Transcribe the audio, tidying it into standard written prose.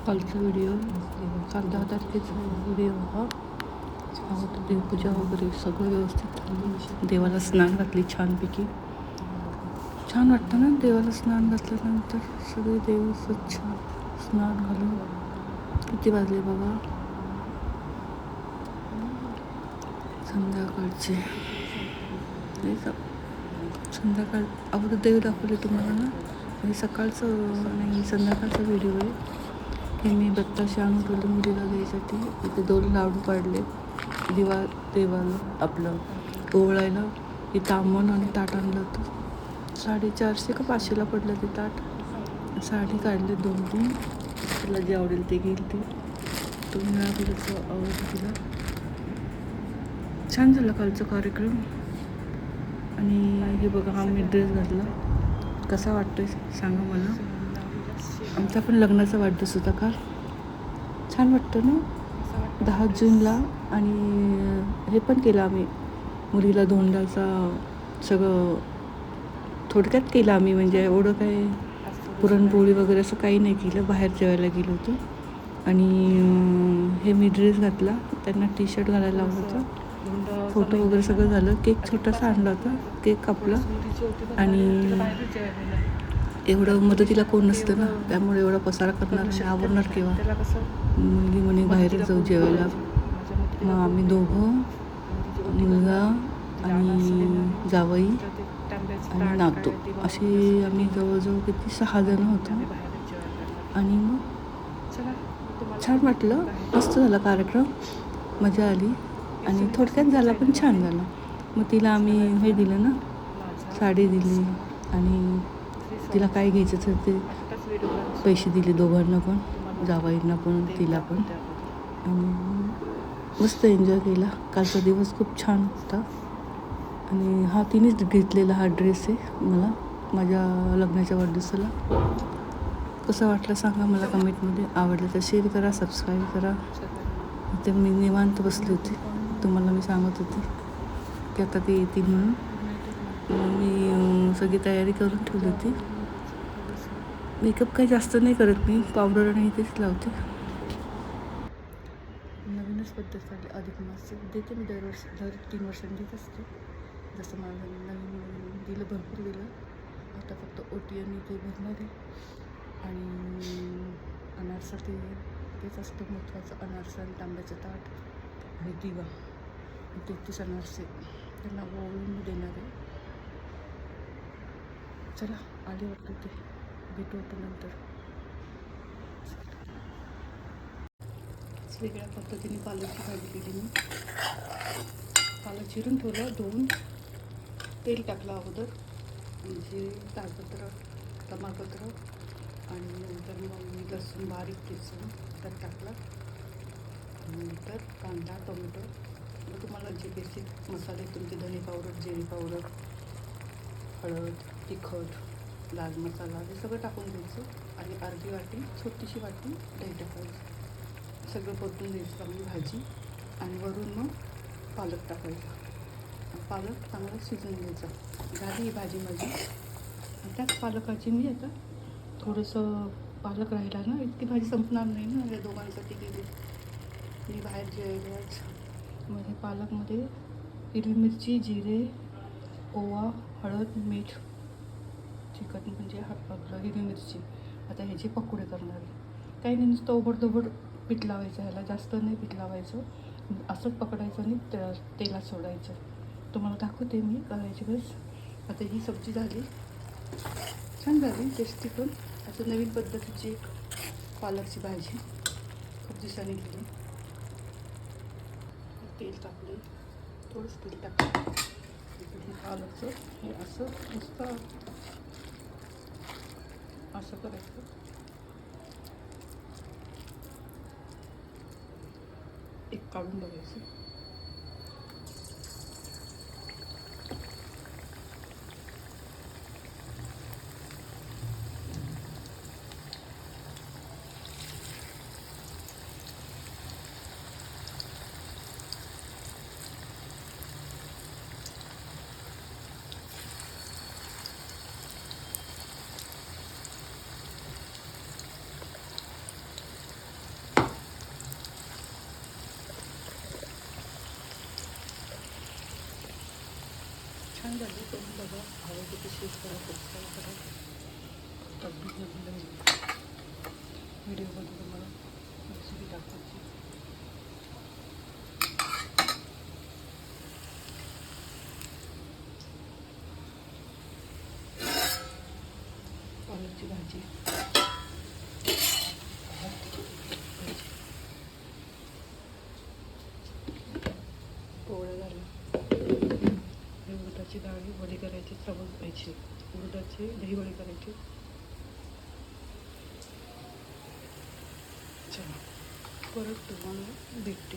कालचा व्हिडिओ, काल 10 तारखेचा व्हिडिओ हा होता. देवपूजा वगैरे सगळं व्यवस्थित झाली. देवाला स्नान घातली छानपैकी. छान वाटतं ना देवाला स्नान घातल्यानंतर. सगळे देव स्वच्छ स्नान घालून. किती वाजले बघा, संध्याकाळचे. संध्याकाळ अगोदर देव दाखवले तुम्हाला ना. हे सकाळचं नाही, संध्याकाळचा व्हिडिओ आहे. हे मी बत्ताशे आणून ठेवलं मुलीला द्यायसाठी. इथे 2 लाडू पाडले देवाला आपलं ओवळायला. इथं आंबण आणि ताट आणलं होतं. 450 का 500ला पडलं ते ताट. साडी काढले 2-3. तिला जे आवडेल ते घेईल ते. तो निळा कलरचं आवडतं तिला. छान झाला कालचा कार्यक्रम. आणि हे बघा, हा मी ड्रेस घातला. कसा वाटतोय सांगा मला. आमचा पण लग्नाचा वाढदिवस होता काल. छान वाटतं ना 10 जूनला. आणि हे पण केलं आम्ही मुलीला धोंडाचा सगळं थोडक्यात केलं आम्ही. म्हणजे एवढं काय पुरणपोळी वगैरे असं काही नाही केलं. बाहेर जेवायला गेलो होतो. आणि हे मी ड्रेस घातला. त्यांना टी-शर्ट घालायला लावलं होतं. फोटो वगैरे सगळं झालं. केक छोटासा आणला होता. केक कापला. आणि एवढं मदतीला कोण नसतं ना, त्यामुळे एवढा पसारा करणार आणि आवरणार केव्हा. मुलगी म्हणे बाहेर जाऊ जेवायला. मग आम्ही दोघं, मुलगा आणि जावई आणि नातू असे आम्ही जवळजवळ किती 6 जण होतो. आणि मग छान वाटलं. मस्त झाला कार्यक्रम. मजा आली. आणि थोडक्यात झाला पण छान झाला. मग तिला आम्ही हे दिलं ना, साडी दिली. आणि तिला काय घ्यायचं तर ते पैसे दिले दोघांना पण, जावईंना पण तिला पण. आणि मस्त एन्जॉय केला. कालचा दिवस खूप छान होता. आणि हा तिनेच घेतलेला हा ड्रेस आहे मला माझ्या लग्नाच्या वाढदिवसाला. कसा वाटला सांगा मला कमेंटमध्ये. आवडलं तर शेअर करा, सबस्क्राईब करा. इथे मी निवांत बसली होती. तुम्हाला मी सांगत होती की आता ते येतील म्हणून. मी सगळी तयारी करून ठेवली होती. मेकअप काही जास्त नाही करत मी. पावडर आणि तेच लावते. नवीनच पद्धत झाली अधिक मास देते मी दर 3 वर्षांनी देत असते. जसं मला नवीन दिलं, भरपूर दिलं. आता फक्त ओटी आणि ते भरणार आहे. आणि अनारसा तेच असतं महत्त्वाचं. अनारसा आणि तांब्याचं ताट आणि दिवा. 33 अनारसे त्यांना ओळून मी देणार आहे. चला आले वाटतं ते. भेटू होतं नंतर. वेगळ्या पद्धतीने पालकची भाजी केली मी. पालक चिरून ठेवलं, धुवून तेल टाकलं अगोदर. म्हणजे ताडपत्र, तमालपत्र आणि नंतर मग मी लसूण बारीक किसून त्यात टाकला. नंतर कांदा, टोमॅटो. मग तुम्हाला जे बेसिक मसाले तुमचे धने पावडर, जिरे पावडर, हळद, तिखट, लाल मसाला हे सगळं टाकून द्यायचं. आणि अर्धी वाटी, छोटीशी वाटी दही टाकायचं. सगळं परतून द्यायचं चांगली भाजी. आणि वरून मग पालक टाकायचा. पालक चांगला शिजून द्यायचा. झाली ही भाजी माझी. त्याच पालकाची मी आता थोडंसं पालक राहिला ना, इतकी भाजी संपणार नाही ना या दोघांसाठी केली. मी बाहेर जेवायलाच. मग हे पालकमध्ये हिरवी मिरची, जिरे, ओवा, हळद, मीठ, चिकन म्हणजे आपलं हिरवी मिरची. आता ह्याचे पकोडे करणार आहे. काही नाही, नुसतं ओबडधोबड पीठ लावायचं. ह्याला जास्त नाही पीठ लावायचं. असंच पकडायचं आणि तेलात सोडायचं. तुम्हाला दाखवते मी करायची बस. आता ही सब्जी झाली. छान झाली, टेस्टी पण. असं नवीन पद्धतीची पालकची भाजी खूप दिवसांनी केली. तेल टाकले, थोडंच तेल टाकलं. पालकचं हे असं नुसतं असं करायचं. एक काढून बघायचं. छान झाली. करून बघा. आवडली तर शेअर करा, सबस्क्राईब करा. अगदी नवीन व्हिडिओमध्ये तुम्हाला रेसिपी दाखवायची. पालकची भाजी, पोळ्या झाल्या. उडदाची डाळ वडी करायची, चवच पाहिजे. उडदाची दही वडी करायची. चला परत तुम्हाला भेटते.